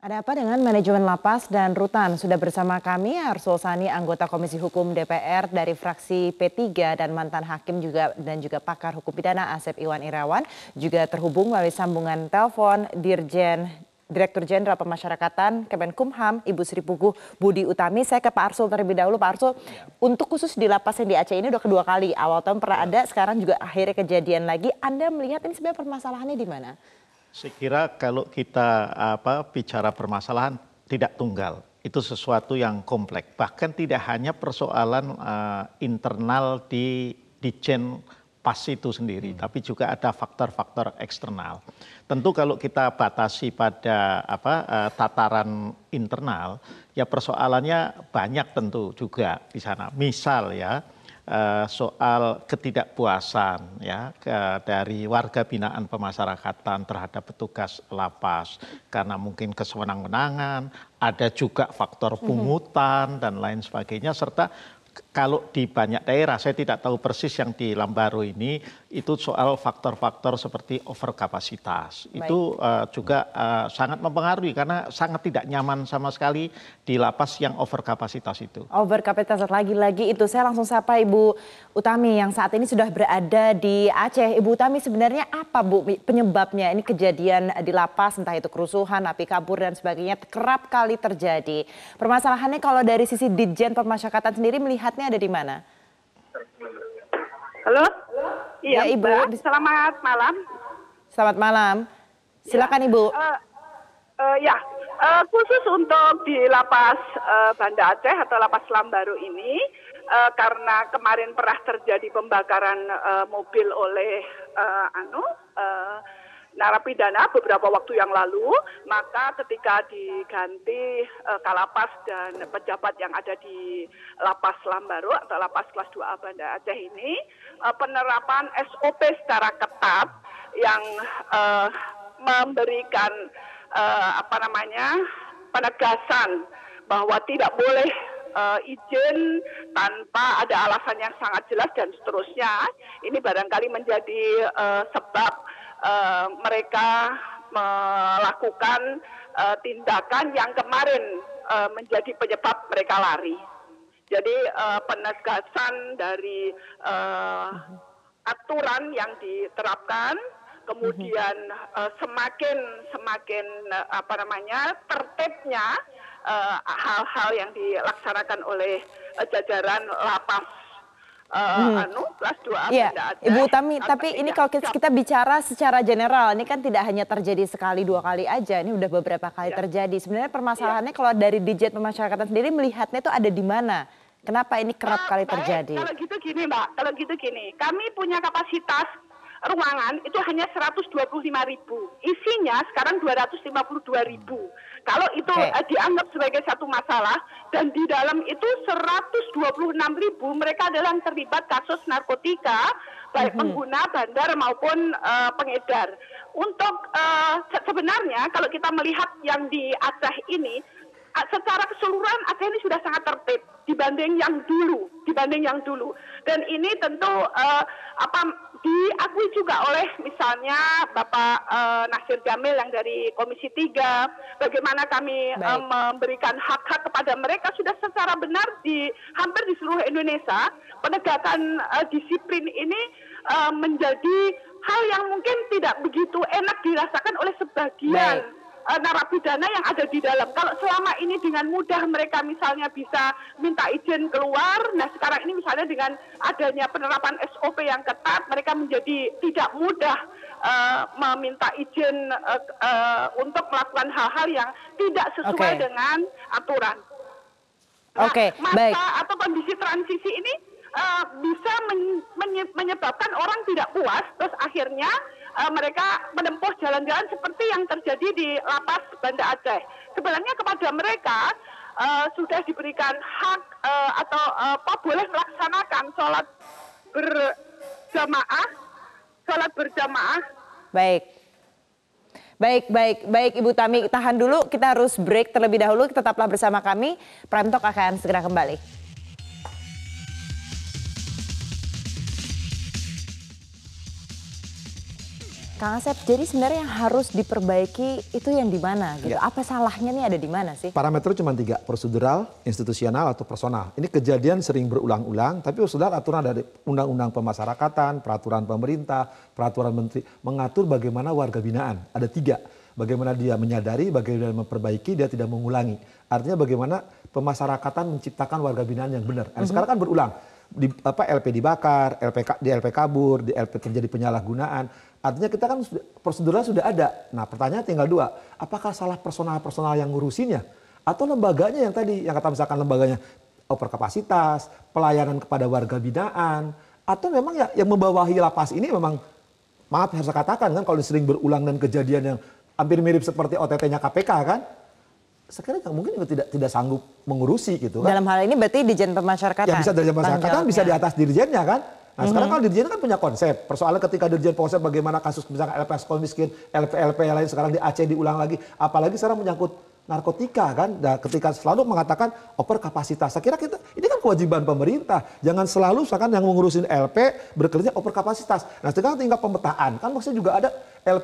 Ada apa dengan manajemen lapas dan rutan? Sudah bersama kami Arsul Sani, anggota Komisi Hukum DPR dari fraksi P3 dan mantan hakim juga pakar hukum pidana Asep Iwan Irawan. Juga terhubung melalui sambungan telepon Direktur Jenderal Pemasyarakatan Kemenkumham, Ibu Sri Puguh Budi Utami. Saya ke Pak Arsul terlebih dahulu. Pak Arsul, untuk khusus di lapas yang di Aceh ini udah kedua kali. Awal tahun pernah ada, sekarang juga akhirnya kejadian lagi. Anda melihat ini sebenarnya permasalahannya di mana? Saya kira kalau kita bicara permasalahan tidak tunggal, itu sesuatu yang kompleks. Bahkan tidak hanya persoalan internal di Ditjen Pas itu sendiri, tapi juga ada faktor-faktor eksternal. Tentu kalau kita batasi pada tataran internal, ya persoalannya banyak tentu juga di sana. Misal ya, soal ketidakpuasan ya dari warga binaan pemasyarakatan terhadap petugas lapas karena mungkin kesewenang-wenangan, ada juga faktor pungutan dan lain sebagainya, serta kalau di banyak daerah, saya tidak tahu persis yang di Lambaru ini, itu soal faktor-faktor seperti overkapasitas. Baik. Itu juga sangat mempengaruhi karena sangat tidak nyaman sama sekali di lapas yang overkapasitas itu. Overkapasitas lagi-lagi itu, saya langsung sapa Ibu Utami yang saat ini sudah berada di Aceh. Ibu Utami, sebenarnya apa Bu penyebabnya ini kejadian di lapas, entah itu kerusuhan, api kabur dan sebagainya, kerap kali terjadi. Permasalahannya kalau dari sisi Ditjen Pemasyarakatan sendiri melihatnya ada di mana? Halo? Iya, Ya, Ibu. Mbak. Selamat malam. Selamat malam. Silakan Ibu. Khusus untuk di lapas Banda Aceh atau lapas Lambaru ini, karena kemarin pernah terjadi pembakaran mobil oleh narapidana beberapa waktu yang lalu, maka ketika diganti Kalapas dan pejabat yang ada di lapas Lambaru atau lapas kelas 2A Banda Aceh ini, penerapan SOP secara ketat yang memberikan penegasan bahwa tidak boleh izin tanpa ada alasan yang sangat jelas dan seterusnya. Ini barangkali menjadi sebab mereka melakukan tindakan yang kemarin menjadi penyebab mereka lari. Jadi penegasan dari aturan yang diterapkan, kemudian semakin tertibnya hal-hal yang dilaksanakan oleh jajaran lapas kelas 2A Banda Aceh. Ibu Utami, tapi ini kalau kita bicara secara general, ini kan tidak hanya terjadi sekali dua kali aja, ini udah beberapa kali terjadi. Sebenarnya permasalahannya kalau dari Ditjen Pemasyarakatan sendiri melihatnya itu ada di mana? Kenapa ini kerap kali terjadi? Kalau gitu gini Mbak, kami punya kapasitas ruangan itu hanya 125.000, isinya sekarang 252.000. Kalau itu dianggap sebagai satu masalah, dan di dalam itu 126.000 mereka adalah yang terlibat kasus narkotika, baik pengguna, bandar maupun pengedar. Untuk sebenarnya kalau kita melihat yang di Aceh ini, secara keseluruhan Aceh ini sudah sangat tertib dibanding yang dulu. Dan ini tentu diakui juga oleh misalnya Bapak Nasir Jamil yang dari Komisi 3, bagaimana kami memberikan hak-hak kepada mereka sudah secara benar di hampir di seluruh Indonesia. Penegakan disiplin ini menjadi hal yang mungkin tidak begitu enak dirasakan oleh sebagian narapidana yang ada di dalam. Kalau selama ini dengan mudah mereka misalnya bisa minta izin keluar, nah sekarang ini misalnya dengan adanya penerapan SOP yang ketat, mereka menjadi tidak mudah meminta izin untuk melakukan hal-hal yang tidak sesuai dengan aturan. Masa atau kondisi transisi ini bisa menyebabkan orang tidak puas, terus akhirnya mereka menempuh jalan-jalan seperti yang terjadi di lapas Banda Aceh. Sebenarnya kepada mereka sudah diberikan hak atau boleh melaksanakan sholat berjamaah. Baik Ibu Tami, tahan dulu, kita harus break terlebih dahulu. Tetaplah bersama kami, Prime Talk akan segera kembali. Kang Asep, jadi sebenarnya yang harus diperbaiki itu yang di mana gitu? Ya. Apa salahnya nih ada di mana sih? Parameter cuma 3, prosedural, institusional, atau personal. Ini kejadian sering berulang-ulang, tapi prosedural aturan dari undang-undang pemasyarakatan, peraturan pemerintah, peraturan menteri, mengatur bagaimana warga binaan. Ada 3, bagaimana dia menyadari, bagaimana memperbaiki, dia tidak mengulangi. Artinya bagaimana pemasyarakatan menciptakan warga binaan yang benar. Nah, sekarang kan berulang. LP dibakar, LP kabur, di LP terjadi penyalahgunaan. Artinya kita kan prosedurnya sudah ada. Nah, pertanyaan tinggal 2, apakah salah personal yang ngurusinnya atau lembaganya yang tadi yang kata misalkan lembaganya overkapasitas, pelayanan kepada warga binaan, atau memang ya yang membawahi lapas ini memang, maaf harus saya katakan kan, kalau sering berulang dan kejadian yang hampir mirip seperti OTT-nya KPK kan, sekarang mungkin juga tidak sanggup mengurusi gitu kan. Dalam hal ini berarti Dirjen Pemasyarakatan. Ya bisa Dirjen Pemasyarakatan, bisa di atas dirjennya kan. Nah sekarang kalau dirjen kan punya konsep. Persoalan ketika dirjen konsep bagaimana kasus misalkan LPS miskin, LP yang lain sekarang di Aceh diulang lagi. Apalagi sekarang menyangkut narkotika kan. Nah, ketika selalu mengatakan over kapasitas. Saya kira ini kan kewajiban pemerintah. Jangan selalu misalkan yang mengurusin LP bekerja over kapasitas. Nah sekarang tinggal pemetaan. Kan maksudnya juga ada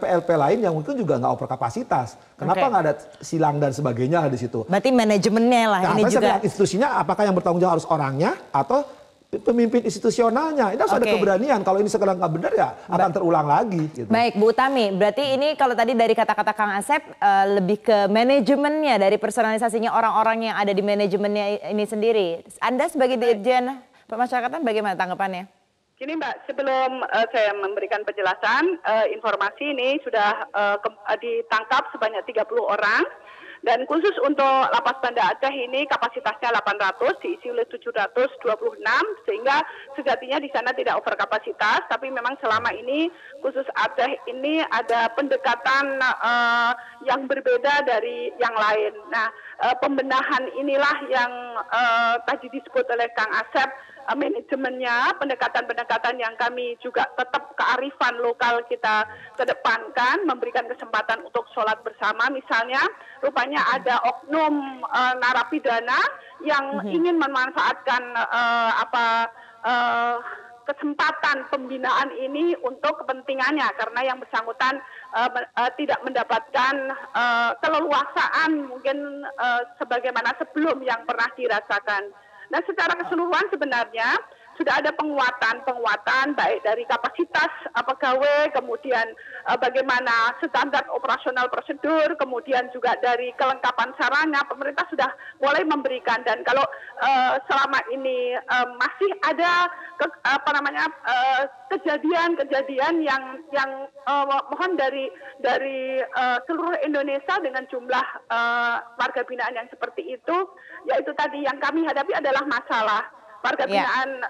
LP lain yang mungkin juga nggak over kapasitas. Kenapa nggak ada silang dan sebagainya di situ? Berarti manajemennya lah Nah, ini juga. Institusinya apakah yang bertanggung jawab harus orangnya atau pemimpin institusionalnya? Ini harus ada keberanian. Kalau ini sekarang nggak benar ya akan terulang lagi. Gitu. Baik Bu Utami, berarti ini kalau tadi dari kata-kata Kang Asep lebih ke manajemennya, dari personalisasinya orang-orang yang ada di manajemennya ini sendiri. Anda sebagai Dirjen Pemasyarakatan bagaimana tanggapannya? Gini Mbak, sebelum saya memberikan penjelasan, informasi ini sudah ditangkap sebanyak 30 orang. Dan khusus untuk Lapas Banda Aceh ini kapasitasnya 800, diisi oleh 726, sehingga sejatinya di sana tidak overkapasitas, tapi memang selama ini khusus Aceh ini ada pendekatan yang berbeda dari yang lain. Nah, pembenahan inilah yang tadi disebut oleh Kang Asep, manajemennya, pendekatan-pendekatan yang kami juga tetap kearifan lokal kita kedepankan, memberikan kesempatan untuk sholat bersama. Misalnya, rupanya ada oknum narapidana yang ingin memanfaatkan kesempatan pembinaan ini untuk kepentingannya, karena yang bersangkutan tidak mendapatkan keleluasaan mungkin sebagaimana sebelum yang pernah dirasakan. Nah, secara keseluruhan sebenarnya sudah ada penguatan baik dari kapasitas pegawai, kemudian bagaimana standar operasional prosedur, kemudian juga dari kelengkapan sarana, pemerintah sudah mulai memberikan. Dan kalau selama ini masih ada kejadian-kejadian yang mohon dari seluruh Indonesia dengan jumlah warga binaan yang seperti itu, yaitu tadi yang kami hadapi adalah masalah warga binaan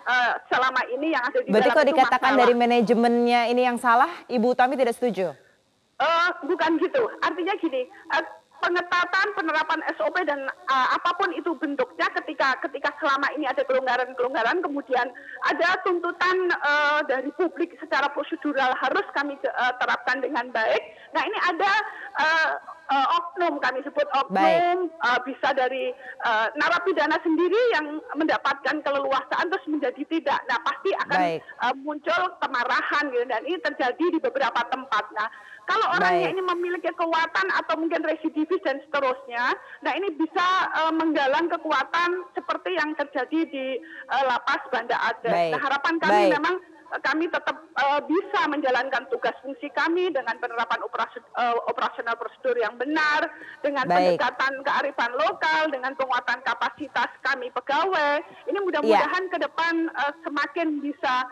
selama ini yang ada di berarti dalam kalau itu dikatakan masalah. dari manajemennya ini yang salah, Ibu Utami tidak setuju? Bukan gitu, artinya gini, pengetatan penerapan SOP dan apapun itu bentuknya, ketika selama ini ada kelonggaran, kemudian ada tuntutan dari publik secara prosedural harus kami terapkan dengan baik. Nah, ini ada oknum, kami sebut oknum, bisa dari narapidana sendiri yang mendapatkan keleluasaan terus menjadi tidak. Nah, pasti akan muncul kemarahan gitu, dan ini terjadi di beberapa tempat. Nah, kalau orangnya ini memiliki kekuatan atau mungkin residivis dan seterusnya, nah ini bisa menggalang kekuatan seperti yang terjadi di Lapas Banda Aceh. Nah, harapan kami memang kami tetap bisa menjalankan tugas fungsi kami dengan penerapan operasional prosedur yang benar, dengan pendekatan kearifan lokal, dengan penguatan kapasitas kami pegawai. Ini mudah-mudahan ke depan semakin bisa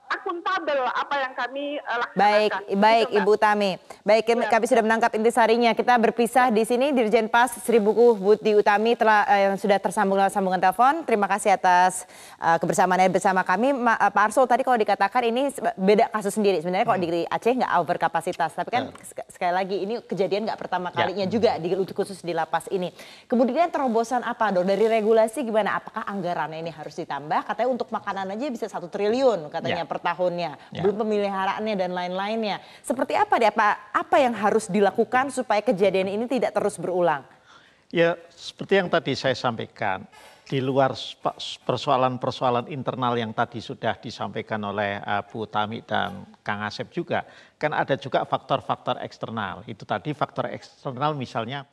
akuntabel apa yang kami laksanakan. Baik Ibu Utami. Baik, kami sudah menangkap intisarinya. Kita berpisah di sini. Dirjen Pas Sri Buku Budi Utami telah sudah tersambung lewat sambungan telepon. Terima kasih atas kebersamaannya bersama kami. Pak Arsul, tadi kalau dikatakan ini beda kasus sendiri. Sebenarnya kalau di Aceh nggak over kapasitas, tapi kan sekali lagi ini kejadian nggak pertama kalinya juga khusus di lapas ini. Kemudian terobosan apa dong dari regulasi gimana? Apakah anggarannya ini harus ditambah? Katanya untuk makanan aja bisa 1 triliun katanya per tahunnya, belum pemeliharaannya dan lain-lainnya. Seperti apa deh? Apa yang harus dilakukan supaya kejadian ini tidak terus berulang? Ya, seperti yang tadi saya sampaikan, di luar persoalan-persoalan internal yang tadi sudah disampaikan oleh Bu Tami dan Kang Asep juga, kan ada juga faktor-faktor eksternal. Itu tadi faktor eksternal misalnya